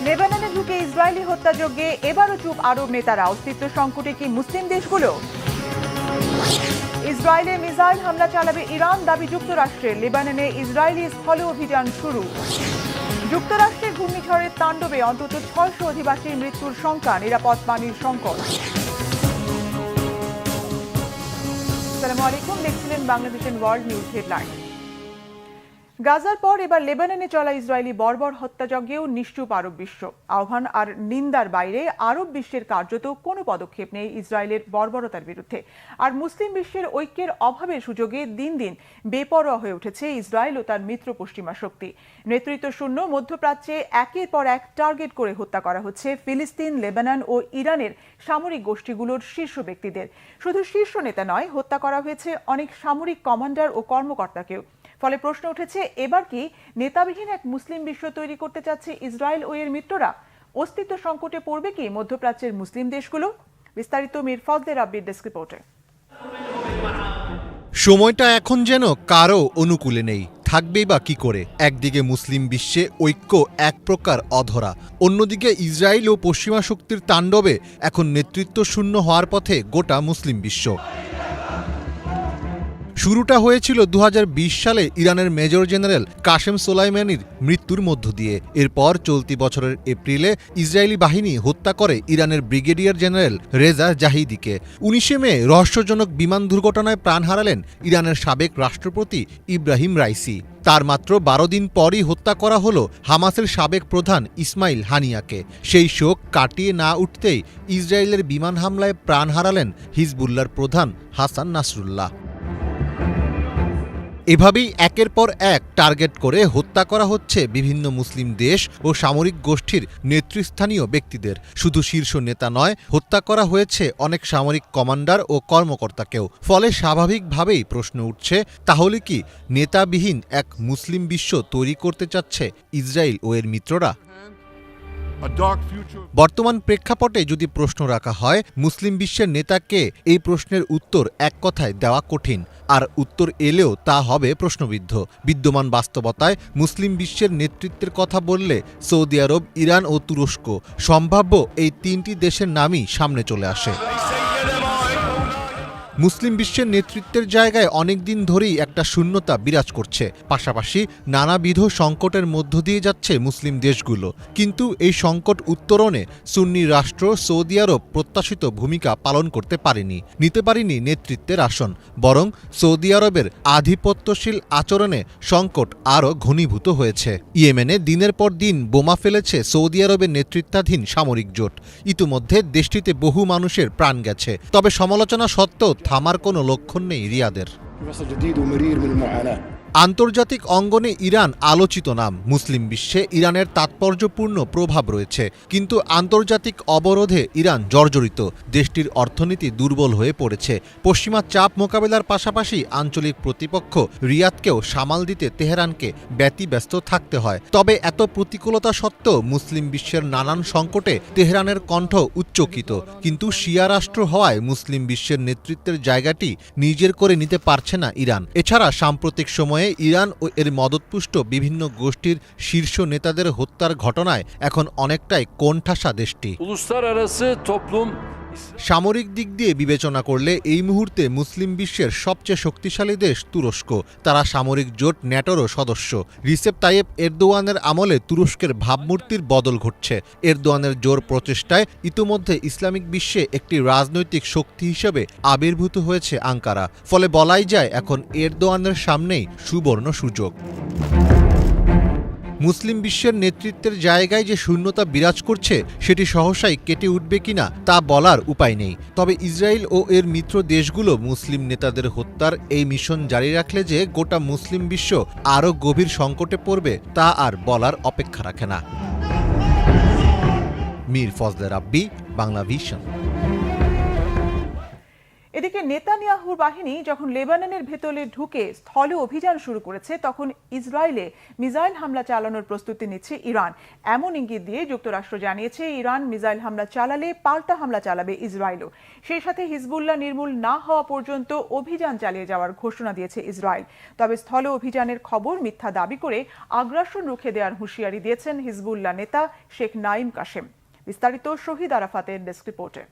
লেবাননে ঢুকে ইসরায়েলি হত্যাযজ্ঞে এবারও চুপ আরব নেতারা। অস্তিত্ব সংকটে কি মুসলিম দেশগুলো? ইসরায়েলে মিসাইল হামলা চালাবে ইরান, দাবি যুক্তরাষ্ট্রের। লেবাননে ইসরায়েলি স্থল অভিযান শুরু। যুক্তরাষ্ট্রের ঘূর্ণিঝড়ের তাণ্ডবে অন্তত ৬০০ অধিবাসীর মৃত্যুর শঙ্কা, নিরাপদ পানির সংকট। আসসালামু আলাইকুম, দেখছিলেন বাংলাদেশের ওয়ার্ল্ড নিউজ হেডলাইন। গাজার পর এবার লেবাননে চলা ইসরায়েলি বর্বর হত্যাযজ্ঞেও নিশ্চুপ আরব বিশ্ব। আহ্বান আর নিন্দার বাইরে আরব বিশ্বের কার্যত কোনো পদক্ষেপ নেই ইসরায়েলের বর্বরতার বিরুদ্ধে। আর মুসলিম বিশ্বের ঐক্যের অভাবের সুযোগে দিন দিন বেপরোয়া হয়ে উঠেছে ইসরায়েল ও তার মিত্র পশ্চিমা শক্তি। নেতৃত্ব শূন্য মধ্যপ্রাচ্যে একের পর এক টার্গেট করে হত্যা করা হচ্ছে ফিলিস্তিন, লেবানন ও ইরানের সামরিক গোষ্ঠীগুলোর শীর্ষ ব্যক্তিদের। শুধু শীর্ষ নেতা নয়, হত্যা করা হয়েছে অনেক সামরিক কমান্ডার ও কর্মকর্তাকেও। ফলে প্রশ্ন উঠেছে, এবার কি নেতাবিহীন এক মুসলিম বিশ্ব তৈরি করতে চাচ্ছে ইসরায়েল ও এর মিত্ররা? অস্তিত্ব সংকটে পড়বে কি মধ্যপ্রাচ্যের মুসলিম দেশগুলো? বিস্তারিত মীর ফজলে রাব্বির ডেস্ক রিপোর্টে। সময়টা এখন যেন কারো অনুকূলে নেই, থাকবেই বা কি করে। একদিকে মুসলিম বিশ্বে ঐক্য এক প্রকার অধরা, অন্যদিকে ইসরায়েল ও পশ্চিমা শক্তির তাণ্ডবে এখন নেতৃত্ব শূন্য হওয়ার পথে গোটা মুসলিম বিশ্ব। শুরুটা হয়েছিল ২০২০ সালে ইরানের মেজর জেনারেল কাশেম সোলাইমানির মৃত্যুর মধ্য দিয়ে। এরপর চলতি বছরের এপ্রিলে ইসরায়েলি বাহিনী হত্যা করে ইরানের ব্রিগেডিয়ার জেনারেল রেজা জাহিদিকে। ১৯ মে রহস্যজনক বিমান দুর্ঘটনায় প্রাণ হারালেন ইরানের সাবেক রাষ্ট্রপতি ইব্রাহিম রাইসি। তার মাত্র ১২ দিন পরই হত্যা করা হলো হামাসের সাবেক প্রধান ইসমাইল হানিয়াকে। সেই শোক কাটিয়ে না উঠতেই ইসরায়েলের বিমান হামলায় প্রাণ হারালেন হিজবুল্লাহর প্রধান হাসান নাসরুল্লাহ। এভাবেই একের পর এক টার্গেট করে হত্যা করা হচ্ছে বিভিন্ন মুসলিম দেশ ও সামরিক গোষ্ঠীর নেতৃস্থানীয় ব্যক্তিদের। শুধু শীর্ষ নেতা নয়, হত্যা করা হয়েছে অনেক সামরিক কমান্ডার ও কর্মকর্তাকেও। ফলে স্বাভাবিকভাবেই প্রশ্ন উঠছে, তাহলে কি নেতাবিহীন এক মুসলিম বিশ্ব তৈরি করতে চাচ্ছে ইসরায়েল ও এর মিত্ররা? বর্তমান প্রেক্ষাপটে যদি প্রশ্ন রাখা হয় মুসলিম বিশ্বের নেতাকে, এই প্রশ্নের উত্তর এক কথায় দেওয়া কঠিন। আর উত্তর এলেও তা হবে প্রশ্নবিদ্ধ। বিদ্যমান বাস্তবতায় মুসলিম বিশ্বের নেতৃত্বের কথা বললে সৌদি আরব, ইরান ও তুরস্ক সম্ভাব্য এই তিনটি দেশের নামই সামনে চলে আসে। মুসলিম বিশ্বের নেতৃত্বের জায়গায় অনেকদিন ধরেই একটা শূন্যতা বিরাজ করছে। পাশাপাশি নানাবিধ সংকটের মধ্য দিয়ে যাচ্ছে মুসলিম দেশগুলো। কিন্তু এই সংকট উত্তরণে সুন্নি রাষ্ট্র সৌদি আরব প্রত্যাশিত ভূমিকা পালন করতে পারেনি, নিতে পারেনি নেতৃত্বের আসন। বরং সৌদি আরবের আধিপত্যশীল আচরণে সংকট আরও ঘনীভূত হয়েছে। ইয়েমেনে দিনের পর দিন বোমা ফেলেছে সৌদি আরবের নেতৃত্বাধীন সামরিক জোট। ইতিমধ্যে দেশটিতে বহু মানুষের প্রাণ গেছে। তবে সমালোচনা সত্ত্বেও থামার কোনো লক্ষণ নেই রিয়াদের। আন্তর্জাতিক অঙ্গনে ইরান আলোচিত নাম। মুসলিম বিশ্বে ইরানের তাৎপর্যপূর্ণ প্রভাব রয়েছে। কিন্তু আন্তর্জাতিক অবরোধে ইরান জর্জরিত। দেশটির অর্থনীতি দুর্বল হয়ে পড়েছে। পশ্চিমা চাপ মোকাবেলার পাশাপাশি আঞ্চলিক প্রতিপক্ষ রিয়াদকেও সামাল দিতে তেহরানকে ব্যতিব্যস্ত থাকতে হয়। তবে এত প্রতিকূলতা সত্ত্বেও মুসলিম বিশ্বের নানান সংকটে তেহরানের কণ্ঠ উচ্চকিত। কিন্তু শিয়া রাষ্ট্র হওয়ায় মুসলিম বিশ্বের নেতৃত্বের জায়গাটি নিজের করে নিতে পারছে না ইরান। এছাড়া সাম্প্রতিক সময়ে ইরান ও এর মদতপুষ্ট বিভিন্ন গোষ্ঠীর শীর্ষ নেতাদের হত্যার ঘটনায় এখন অনেকটাই কোণঠাসা দেশটি। সামরিক দিক দিয়ে বিবেচনা করলে এই মুহূর্তে মুসলিম বিশ্বের সবচেয়ে শক্তিশালী দেশ তুরস্ক। তারা সামরিক জোট ন্যাটোরও সদস্য। রিসেপ তাইয়েপ এরদোয়ানের আমলে তুরস্কের ভাবমূর্তির বদল ঘটছে। এরদোয়ানের জোর প্রচেষ্টায় ইতিমধ্যে ইসলামিক বিশ্বে একটি রাজনৈতিক শক্তি হিসেবে আবির্ভূত হয়েছে আঙ্কারা। ফলে বলাই যায় এখন এরদোয়ানের সামনেই সুবর্ণ সুযোগ। মুসলিম বিশ্বের নেতৃত্বের জায়গায় যে শূন্যতা বিরাজ করছে সেটি সহসাই কেটে উঠবে কিনা তা বলার উপায় নেই। তবে ইসরায়েল ও এর মিত্র দেশগুলো মুসলিম নেতাদের হত্যার এই মিশন জারি রাখলে যে গোটা মুসলিম বিশ্ব আরও গভীর সংকটে পড়বে তা আর বলার অপেক্ষা রাখে না। মীর ফজলে রাব্বি, বাংলা ভিশন। এদিকে নেতানিয়াহুর বাহিনী যখন লেবাননের ভেতরে ঢুকে স্থলে অভিযান শুরু করেছে, তখন ইসরায়েলে মিসাইল হামলা চালানোর প্রস্তুতি নিচ্ছে ইরান। এমন ইঙ্গিত দিয়ে যুক্তরাষ্ট্র জানিয়েছে, ইরান মিসাইল হামলা চালালে পাল্টা হামলা চালাবে ইসরায়েলও। সেই সাথে হিজবুল্লাহ নির্মূল না হওয়া পর্যন্ত অভিযান চালিয়ে যাওয়ার ঘোষণা দিয়েছে ইসরায়েল। তবে স্থলে অভিযানের খবর মিথ্যা দাবি করে আগ্রাসন রুখে দেওয়ার হুঁশিয়ারি দিয়েছেন হিজবুল্লাহ নেতা শেখ নাইম কাশেম। বিস্তারিত শহীদ আরাফাতের ডেস্ক রিপোর্টে।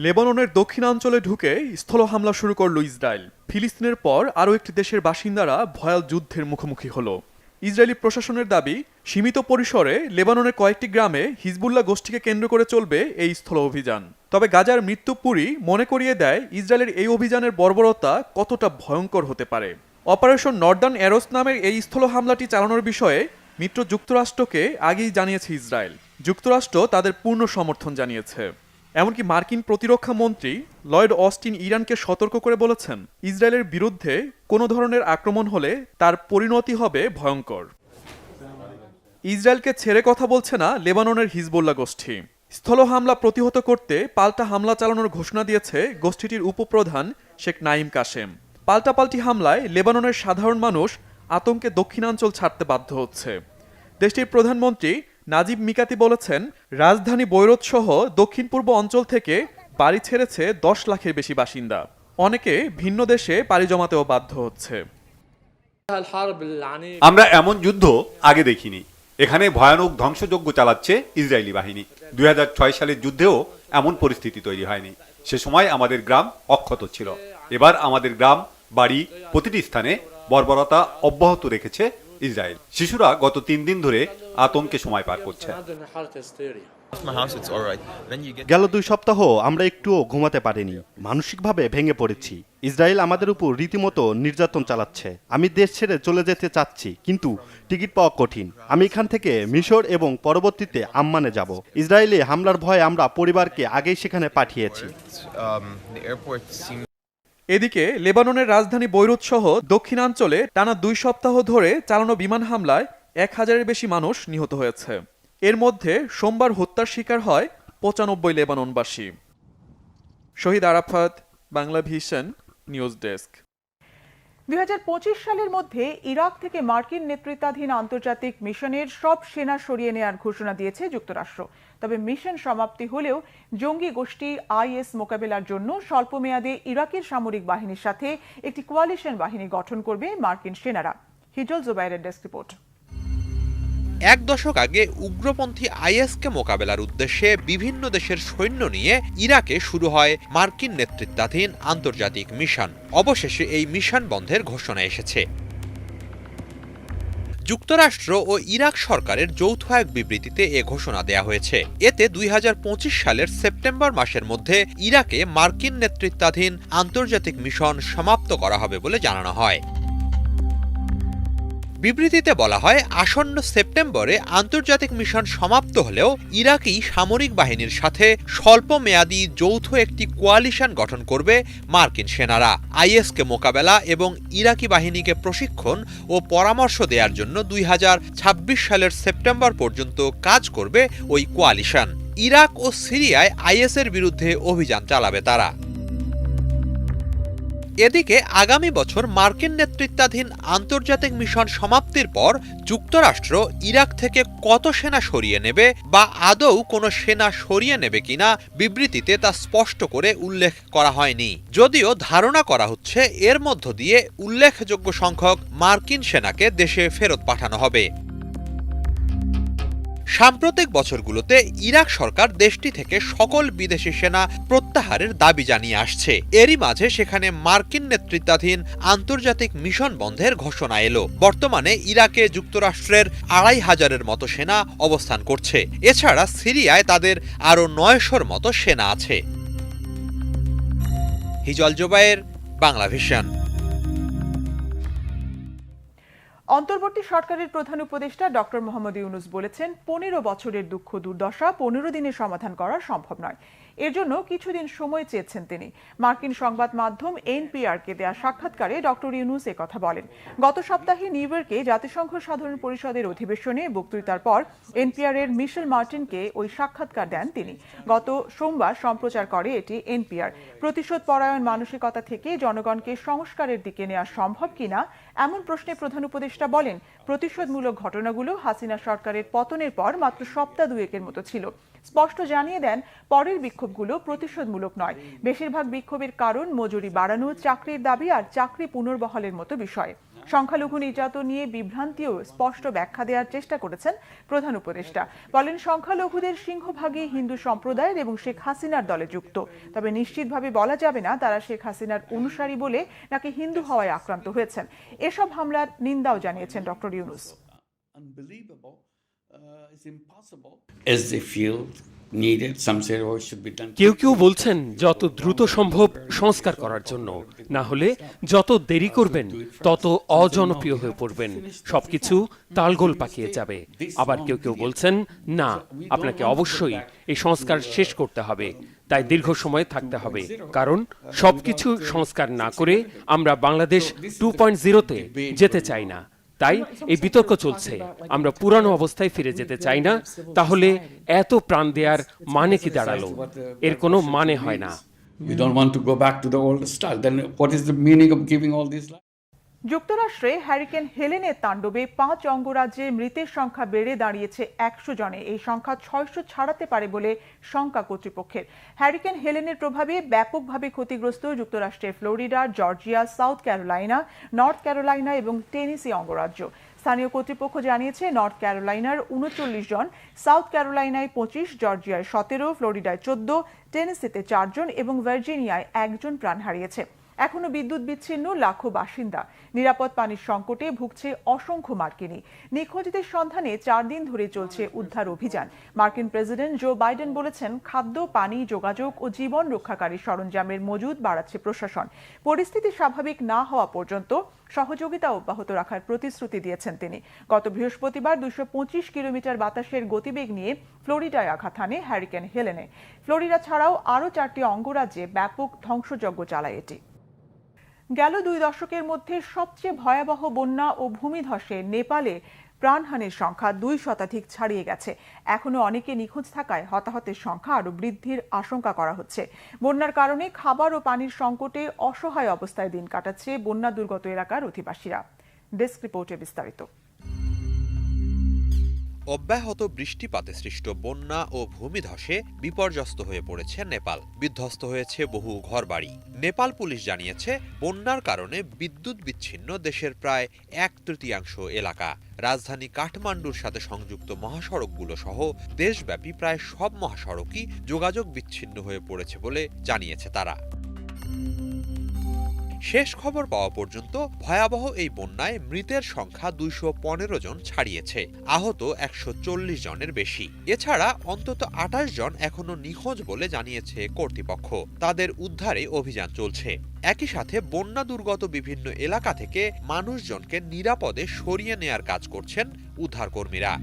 লেবাননের দক্ষিণাঞ্চলে ঢুকে স্থল হামলা শুরু করল ইসরায়েল। ফিলিস্তিনের পর আরও একটি দেশের বাসিন্দারা ভয়াল যুদ্ধের মুখোমুখি হলো। ইসরায়েলি প্রশাসনের দাবি, সীমিত পরিসরে লেবাননের কয়েকটি গ্রামে হিজবুল্লাহ গোষ্ঠীকে কেন্দ্র করে চলবে এই স্থল অভিযান। তবে গাজার মৃত্যুপুরী মনে করিয়ে দেয় ইসরায়েলের এই অভিযানের বর্বরতা কতটা ভয়ঙ্কর হতে পারে। অপারেশন নর্দার্ন অ্যারোস নামের এই স্থল হামলাটি চালানোর বিষয়ে মিত্র যুক্তরাষ্ট্রকে আগেই জানিয়েছে ইসরায়েল। যুক্তরাষ্ট্র তাদের পূর্ণ সমর্থন জানিয়েছে। এমনকি মার্কিন প্রতিরক্ষা মন্ত্রী লয়েড অস্টিন ইরানকে সতর্ক করে বলেছেন, ইসরায়েলের বিরুদ্ধে কোনো ধরনের আক্রমণ হলে তার পরিণতি হবে ভয়ঙ্কর। ইসরায়েলকে ছেড়ে কথা বলছে না লেবাননের হিজবুল্লাহ গোষ্ঠী। স্থল হামলা প্রতিহত করতে পাল্টা হামলা চালানোর ঘোষণা দিয়েছে গোষ্ঠীটির উপপ্রধান শেখ নাইম কাশেম। পাল্টাপাল্টি হামলায় লেবাননের সাধারণ মানুষ আতঙ্কে দক্ষিণাঞ্চল ছাড়তে বাধ্য হচ্ছে। দেশটির প্রধানমন্ত্রী নাজিব মিকাতি বলেছেন, রাজধানী বৈরুত সহ দক্ষিণ পূর্ব অঞ্চল থেকে বাড়ি ছেড়েছে 10 লাখের বেশি বাসিন্দা। অনেকে ভিন্ন দেশে পাড়ি জমাতেও বাধ্য হচ্ছে। আমরা এমন যুদ্ধ আগে দেখিনি। এখানে ভয়ানক ধ্বংসযজ্ঞ চালাচ্ছে ইসরায়েলি বাহিনী। 2006 সালের যুদ্ধেও এমন পরিস্থিতি তৈরি হয়নি। সে সময় আমাদের গ্রাম অক্ষত ছিল। এবার আমাদের গ্রাম, বাড়ি, প্রতিটি স্থানে বর্বরতা অব্যাহত রেখেছে ইসরায়েল। শিশুরা গত 3 দিন ধরে আতঙ্কে সময় পার করছে। গেল 2 সপ্তাহ আমরা একটুও ঘুমাতে পারিনি। মানসিকভাবে ভেঙে পড়েছি। ইসরায়েল আমাদের উপর রীতিমতো নির্যাতন চালাচ্ছে। আমি দেশ ছেড়ে চলে যেতে চাচ্ছি, কিন্তু টিকিট পাওয়া কঠিন। আমি এখান থেকে মিশর এবং পরবর্তীতে আম্মানে যাব। ইসরায়েলে হামলার ভয়ে আমরা পরিবারকে আগেই সেখানে পাঠিয়েছি। এদিকে লেবাননের রাজধানী বৈরুত সহ দক্ষিণাঞ্চলে টানা 2 সপ্তাহ ধরে চালানো বিমান হামলায় 1000-এর বেশি মানুষ নিহত হয়েছে। এর মধ্যে সোমবার হত্যার শিকার হয় 95 লেবাননবাসী। Shahid Arafat, Bangla vision news desk. 2025 সালের মধ্যে ইরাক থেকে মার্কিন নেতৃত্বাধীন আন্তর্জাতিক মিশনের সব সেনা সরিয়ে নেওয়ার ঘোষণা দিয়েছে যুক্তরাষ্ট্র। তবে মিশন সমাপ্তি হলেও জঙ্গি গোষ্ঠী আইএস মোকাবেলার জন্য স্বল্পমেয়াদে ইরাকের সামরিক বাহিনীর সাথে একটি কোয়ালিশন বাহিনী গঠন করবে মার্কিন সেনারা। হিজল জুবাইরের ডেস্ক রিপোর্ট। 1 দশক আগে উগ্রপন্থী আইএসকে মোকাবেলার উদ্দেশ্যে বিভিন্ন দেশের সৈন্য নিয়ে ইরাকে শুরু হয় মার্কিন নেতৃত্বাধীন আন্তর্জাতিক মিশন। অবশেষে এই মিশন বন্ধের ঘোষণা এসেছে। যুক্তরাষ্ট্র ও ইরাক সরকারের যৌথ এক বিবৃতিতে এ ঘোষণা দেয়া হয়েছে। এতে 2025 সালের সেপ্টেম্বর মাসের মধ্যে ইরাকে মার্কিন নেতৃত্বাধীন আন্তর্জাতিক মিশন সমাপ্ত করা হবে বলে জানানো হয়। বিবৃতিতে বলা হয়, আসন্ন সেপ্টেম্বরে আন্তর্জাতিক মিশন সমাপ্ত হলেও ইরাকি সামরিক বাহিনীর সাথে স্বল্প মেয়াদী যৌথ একটি কোয়ালিশন গঠন করবে মার্কিন সেনারা। আইএসকে মোকাবেলা এবং ইরাকি বাহিনীকে প্রশিক্ষণ ও পরামর্শ দেওয়ার জন্য 2026 সালের সেপ্টেম্বর পর্যন্ত কাজ করবে ওই কোয়ালিশন। ইরাক ও সিরিয়ায় আইএসের বিরুদ্ধে অভিযান চালাবে তারা। এদিকে আগামী বছর মার্কিন নেতৃত্বাধীন আন্তর্জাতিক মিশন সমাপ্তির পর যুক্তরাষ্ট্র ইরাক থেকে কত সেনা সরিয়ে নেবে বা আদৌ কোনো সেনা সরিয়ে নেবে কিনা বিবৃতিতে তা স্পষ্ট করে উল্লেখ করা হয়নি। যদিও ধারণা করা হচ্ছে এর মধ্য দিয়ে উল্লেখযোগ্য সংখ্যক মার্কিন সেনাকে দেশে ফেরত পাঠানো হবে। সাম্প্রতিক বছরগুলোতে ইরাক সরকার দেশটি থেকে সকল বিদেশি সেনা প্রত্যাহারের দাবি জানিয়ে আসছে। এরই মাঝে সেখানে মার্কিন নেতৃত্বাধীন আন্তর্জাতিক মিশন বন্ধের ঘোষণা এলো। বর্তমানে ইরাকে যুক্তরাষ্ট্রের 2500-এর মতো সেনা অবস্থান করছে। এছাড়া সিরিয়ায় তাদের আরও 900-র মতো সেনা আছে। হিজল জুবাইর, বাংলা ভিশন। অন্তর্বর্তী সরকারের প্রধান উপদেষ্টা ডক্টর মোহাম্মদ ইউনূস বলেছেন, 15 বছরের দুঃখ দুর্দশা 15 দিনে সমাধান করা সম্ভব নয়। এর জন্য কিছুদিন সময় চেয়েছেন তিনি। মার্কিন সংবাদ মাধ্যম এনপিআরকে দেয়া সাক্ষাৎকারে ডক্টর ইউনূস কথা বলেন। গত সপ্তাহে নিউ ইয়র্কে জাতিসংঘ সাধারণ পরিষদের অধিবেশনে বক্তৃতার পর এনপিআর এর মিশেল মার্টিনকে ওই সাক্ষাৎকার দেন তিনি। গত সোমবার সম্প্রচার করে এটি এনপিআর। প্রতিশোধ পরায়ণ মানসিকতা থেকে জনগণকে সংস্কারের দিকে নেওয়া সম্ভব কিনা এমন প্রশ্নে প্রধান উপদেষ্টা বলেন, প্রতিশোধমূলক ঘটনাগুলো হাসিনা সরকারের পতনের পর মাত্র সপ্তাহ দুয়েকের মতো ছিল। স্পষ্ট জানিয়ে দেন, পরের বিক্ষোভগুলো প্রতিশোধমূলক নয়। বেশিরভাগ বিক্ষোভের কারণ মজুরি বাড়ানো, চাকরির দাবি আর চাকরি পুনর্বহালের মতো বিষয়। সংখ্যালঘু নির্যাতন নিয়ে বিভ্রান্তিও স্পষ্ট ব্যাখ্যা দেওয়ার চেষ্টা করেছেন প্রধান উপদেষ্টা। বলেন, সংখ্যালঘুদের সিংহভাগই হিন্দু সম্প্রদায়ের এবং শেখ হাসিনার দলে যুক্ত। তবে নিশ্চিতভাবে বলা যাবে না তারা শেখ হাসিনার অনুসারী বলে নাকি হিন্দু হওয়ায় আক্রান্ত হয়েছেন। এসব হামলার নিন্দাও জানিয়েছেন doctor Yunus. As they feel needed, some say oh, it should be done. কেউ কেউ বলছেন যত দ্রুত সম্ভব সংস্কার করার জন্য, না হলে যত দেরি করবেন তত অজনপ্রিয় হয়ে পড়বেন, সবকিছু তালগোল পাকিয়ে যাবে। আবার কেউ কেউ বলছেন না, আপনাকে অবশ্যই এই সংস্কার শেষ করতে হবে, তাই দীর্ঘ সময় থাকতে হবে, কারণ সবকিছু সংস্কার না করে আমরা বাংলাদেশ 2.0-তে যেতে চাই না। তাই এই বিতর্ক চলছে। আমরা পুরানো অবস্থায় ফিরে যেতে চাই না। তাহলে এত প্রাণ দেওয়ার মানে কি দাঁড়ালো? এর কোনো মানে হয় না। We don't want to go back to the old style. Then what is the meaning of giving all these lives? যুক্তরাষ্ট্রে হ্যারিকেন হেলেনের তাণ্ডবে 5 অঙ্গরাজ্যে মৃতের সংখ্যা বেড়ে দাঁড়িয়েছে 100 জনে। এই সংখ্যা 600 ছাড়াতে পারে বলে শঙ্কা কর্তৃপক্ষের। হ্যারিকেন হেলেনের প্রভাবে ব্যাপকভাবে ক্ষতিগ্রস্ত যুক্তরাষ্ট্রের Florida, Georgia, south Carolina, north Carolina এবং টেনেসি অঙ্গরাজ্য। স্থানীয় কর্তৃপক্ষ জানিয়েছে, নর্থ ক্যারোলাইনার 39 জন, সাউথ ক্যারোলাইনায় 25, জর্জিয়ায় 17, ফ্লোরিডায় 14, টেনেসিতে 4 জন এবং ভার্জিনিয়ায় 1 জন প্রাণ হারিয়েছে। এখনো বিদ্যুৎ বিচ্ছিন্ন লাখো বাসিন্দা। নিরাপদ পানির সংকটে ভুগছে অসংখ্য মার্কিনী। নিখোঁজদের সন্ধানে 4 দিন ধরে চলছে উদ্ধার অভিযান। মার্কিন প্রেসিডেন্ট জো বাইডেন বলেছেন, খাদ্য, পানি, যোগাযোগ ও জীবন রক্ষাকারী সরঞ্জামের মজুদ বাড়াচ্ছে প্রশাসন। পরিস্থিতি স্বাভাবিক না হওয়া পর্যন্ত সহযোগিতা অব্যাহত রাখার প্রতিশ্রুতি দিয়েছেন তিনি। গত বৃহস্পতিবার 225 কিলোমিটার বাতাসের গতিবেগ নিয়ে ফ্লোরিডায় আঘাত হানে হ্যারিকেন হেলেনে। ফ্লোরিডা ছাড়াও আরও 4টি অঙ্গরাজ্যে ব্যাপক ধ্বংসযজ্ঞ চালায় এটি। গেল 2 দশকের মধ্যে সবচেয়ে ভয়াবহ বন্যা ও ভূমিধসে নেপালে প্রাণহানির সংখ্যা 2 শতাধিক ছাড়িয়ে গেছে। এখনো অনেকে নিখোঁজ থাকায় হতাহতের সংখ্যা আরও বৃদ্ধির আশঙ্কা করা হচ্ছে। বন্যার কারণে খাবার ও পানির সংকটে অসহায় অবস্থায় দিন কাটাচ্ছে বন্যা দুর্গত এলাকার অধিবাসীরা। ডেস্ক রিপোর্টে বিস্তারিত। অব্যাহত বৃষ্টিপাতে সৃষ্ট বন্যা ও ভূমিধসে বিপর্যস্ত হয়ে পড়েছে নেপাল। বিধ্বস্ত হয়েছে বহু ঘরবাড়ি। নেপাল পুলিশ জানিয়েছে, বন্যার কারণে বিদ্যুৎ বিচ্ছিন্ন দেশের প্রায় 1/3 এলাকা। রাজধানী কাঠমান্ডুর সাথে সংযুক্ত মহাসড়কগুলো সহ দেশব্যাপী প্রায় সব মহাসড়কই যোগাযোগ বিচ্ছিন্ন হয়ে পড়েছে বলে জানিয়েছে তারা। শেষ খবর পাওয়া পর্যন্ত ভয়াবহ এই বন্যায় মৃতের সংখ্যা 215 জন ছাড়িয়েছে, আহত 140 জনের বেশি। এছাড়া অন্তত 28 জন এখনো নিখোঁজ বলে জানিয়েছে কর্তৃপক্ষ। তাদের উদ্ধারে অভিযান চলছে। একই সাথে বন্যা দুর্গত বিভিন্ন এলাকা থেকে মানুষজনকে নিরাপদে সরিয়ে নেয়ার কাজ করছেন উদ্ধারকর্মীরা।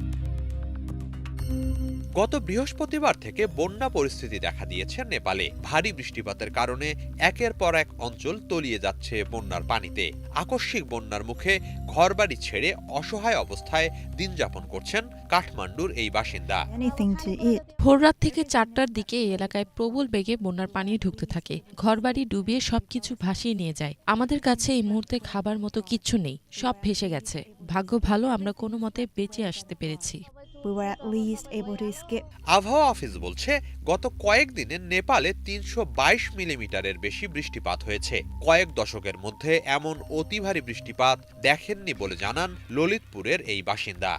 গত বৃহস্পতিবার থেকে বন্যা পরিস্থিতি দেখা দিয়েছে নেপালে। ভারী বৃষ্টিপাতের কারণে একের পর এক অঞ্চল তলিয়ে যাচ্ছে বন্যার পানিতে। আকস্মিক বন্যার মুখে ঘরবাড়ি ছেড়ে অসহায় অবস্থায় দিন যাপন করছেন কাঠমান্ডুর এই বাসিন্দা। ভোররাত থেকে 4টার দিকে এই এলাকায় প্রবল বেগে বন্যার পানি ঢুকতে থাকে। ঘরবাড়ি ডুবিয়ে সবকিছু ভাসিয়ে নিয়ে যায়। আমাদের কাছে এই মুহূর্তে খাবার মতো কিচ্ছু নেই, সব ভেসে গেছে। ভাগ্য ভালো আমরা কোনো মতে বেঁচে আসতে পেরেছি। আবহাওয়া অফিস বলছে, গত কয়েকদিনে নেপালে 322 মিলিমিটারের বেশি বৃষ্টিপাত হয়েছে। কয়েক দশকের মধ্যে এমন অতি ভারী বৃষ্টিপাত দেখেননি বলে জানান ললিতপুরের এই বাসিন্দা।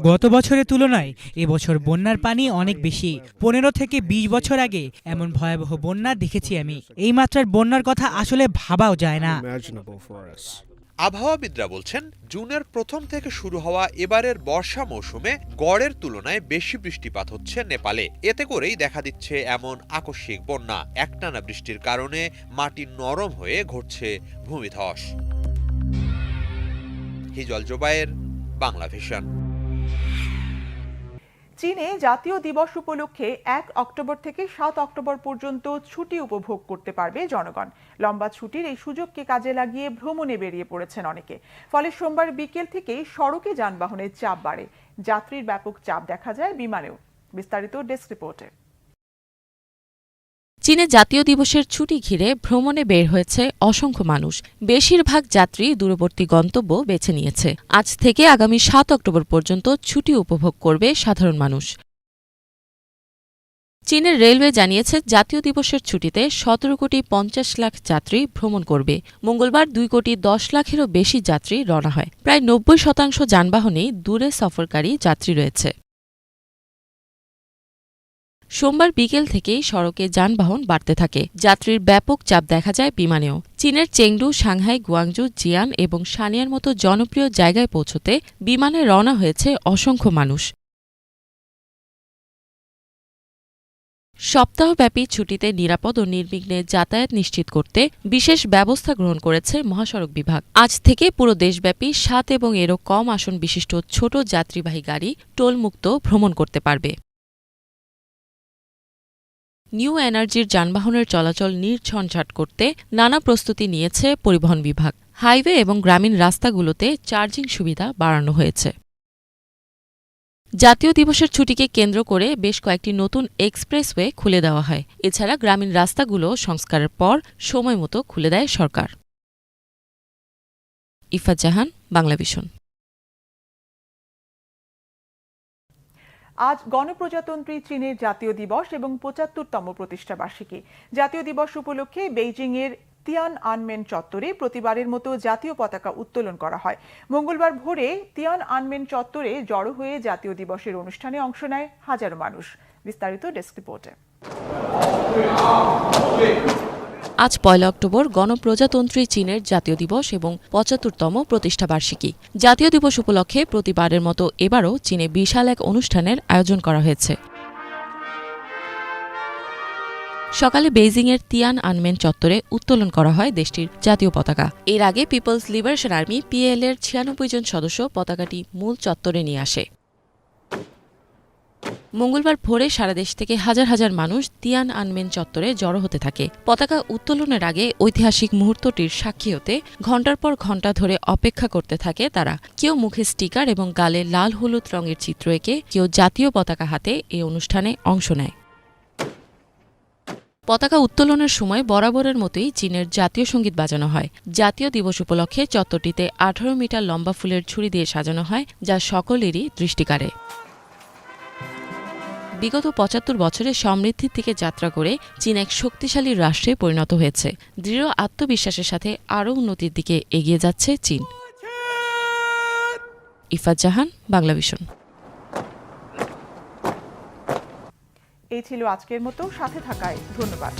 গত বছরের তুলনায় এবছর বন্যার পানি অনেক বেশি। 15 থেকে 20 বছর আগে এমন ভয়াবহ বন্যা দেখেছি আমি। এই মাত্রার বন্যার কথা আসলে ভাবাও যায় না। আবহাওয়াবিদরা বলছেন, জুনের প্রথম থেকে শুরু হওয়া এবারের বর্ষা মৌসুমে গড়ের তুলনায় বেশি বৃষ্টিপাত হচ্ছে নেপালে। এতে করেই দেখা দিচ্ছে এমন আকস্মিক বন্যা। একটানা বৃষ্টির কারণে মাটি নরম হয়ে ঘটছে ভূমিধস। হিজল জোবায়ের, বাংলা ভিশন। চীনে জাতীয় দিবস উপলক্ষে 1 অক্টোবর থেকে 7 অক্টোবর পর্যন্ত ছুটি উপভোগ করতে পারবে জনগণ। লম্বা ছুটির এই সুযোগকে কাজে লাগিয়ে ভ্রমণে বেরিয়ে পড়েছেন অনেকে। ফলে সোমবার বিকেল থেকেই সড়কে যানবাহনের চাপ বাড়ে। যাত্রীর ব্যাপক চাপ দেখা যায় বিমানেও। বিস্তারিত ডেস্ক রিপোর্টে। চীনে জাতীয় দিবসের ছুটি ঘিরে ভ্রমণে বের হয়েছে অসংখ্য মানুষ। বেশিরভাগ যাত্রী দূরবর্তী গন্তব্য বেছে নিয়েছে। আজ থেকে আগামী 7 অক্টোবর পর্যন্ত ছুটি উপভোগ করবে সাধারণ মানুষ। চীনের রেলওয়ে জানিয়েছে জাতীয় দিবসের ছুটিতে 17 কোটি 50 লাখ যাত্রী ভ্রমণ করবে। মঙ্গলবার 2 কোটি 10 লাখেরও বেশি যাত্রী রওনা হয়। প্রায় 90% যানবাহনেই দূরে সফরকারী যাত্রী রয়েছে। সোমবার বিকেল থেকেই সড়কে যানবাহন বাড়তে থাকে। যাত্রীর ব্যাপক চাপ দেখা যায় বিমানেও। চীনের চেংডু, সাংহাই, গুয়াংজু, জিয়ান এবং সানিয়ার মতো জনপ্রিয় জায়গায় পৌঁছতে বিমানে রওনা হয়েছে অসংখ্য মানুষ। সপ্তাহব্যাপী ছুটিতে নিরাপদ ও নির্বিঘ্নে যাতায়াত নিশ্চিত করতে বিশেষ ব্যবস্থা গ্রহণ করেছে মহাসড়ক বিভাগ। আজ থেকে পুরো দেশব্যাপী 7 এবং এরও কম আসন বিশিষ্ট ছোট যাত্রীবাহী গাড়ি টোলমুক্ত ভ্রমণ করতে পারবে। নিউ এনার্জির যানবাহনের চলাচল নির্ঝঞ্ঝাট করতে নানা প্রস্তুতি নিয়েছে পরিবহন বিভাগ। হাইওয়ে এবং গ্রামীণ রাস্তাগুলোতে চার্জিং সুবিধা বাড়ানো হয়েছে। জাতীয় দিবসের ছুটিকে কেন্দ্র করে বেশ কয়েকটি নতুন এক্সপ্রেসওয়ে খুলে দেওয়া হয়। এছাড়া গ্রামীণ রাস্তাগুলো সংস্কারের পর সময়মতো খুলে দেয় সরকার। ইফাত জাহান, বাংলাভিশন। আজ গণপ্রজাতন্ত্রী চীনের জাতীয় দিবস এবং 75তম প্রতিষ্ঠাবার্ষিকী। জাতীয় দিবস উপলক্ষে বেইজিংয়ের তিয়ানআনমেন চত্বরে প্রতিবারের মতো জাতীয় পতাকা উত্তোলন করা হয়। মঙ্গলবার ভোরে তিয়ানআনমেন চত্বরে জড়ো হয়ে জাতীয় দিবসের অনুষ্ঠানে অংশ নেয় হাজারো মানুষ। বিস্তারিত ডেস্ক রিপোর্টে। আজ 1 অক্টোবর গণপ্রজাতন্ত্রী চীনের জাতীয় দিবস এবং 75তম প্রতিষ্ঠাবার্ষিকী। জাতীয় দিবস উপলক্ষে প্রতিবারের মতো এবারও চীনে বিশাল এক অনুষ্ঠানের আয়োজন করা হয়েছে। সকালে বেইজিংয়ের তিয়ানআনমেন চত্বরে উত্তোলন করা হয় দেশটির জাতীয় পতাকা। এর আগে পিপলস লিবারেশন আর্মি PL এর 96 জন সদস্য পতাকাটি মূল চত্বরে নিয়ে আসে। মঙ্গলবার ভোরে সারা দেশ থেকে হাজার হাজার মানুষ তিয়ানআনমেন চত্বরে জড়ো হতে থাকে। পতাকা উত্তোলনের আগে ঐতিহাসিক মুহূর্তটির সাক্ষী হতে ঘণ্টার পর ঘণ্টা ধরে অপেক্ষা করতে থাকে তারা। কেউ মুখে স্টিকার এবং গালে লাল হলুদ রঙের চিত্র এঁকে, কেউ জাতীয় পতাকা হাতে এই অনুষ্ঠানে অংশ নেয়। পতাকা উত্তোলনের সময় বরাবরের মতোই চীনের জাতীয় সঙ্গীত বাজানো হয়। জাতীয় দিবস উপলক্ষে চত্বরটিতে 18 মিটার লম্বা ফুলের ঝুড়ি দিয়ে সাজানো হয়, যা সকলেরই দৃষ্টি কাড়ে। বিগত 75 বছরে সমৃদ্ধির দিকে যাত্রা করে চীন এক শক্তিশালী রাষ্ট্রে পরিণত হয়েছে। দৃঢ় আত্মবিশ্বাসের সাথে আরও উন্নতির দিকে এগিয়ে যাচ্ছে চীন। ইফাত জাহান, বাংলাভিশন। এই ছিল আজকের মতো। সাথে থাকায় ধন্যবাদ।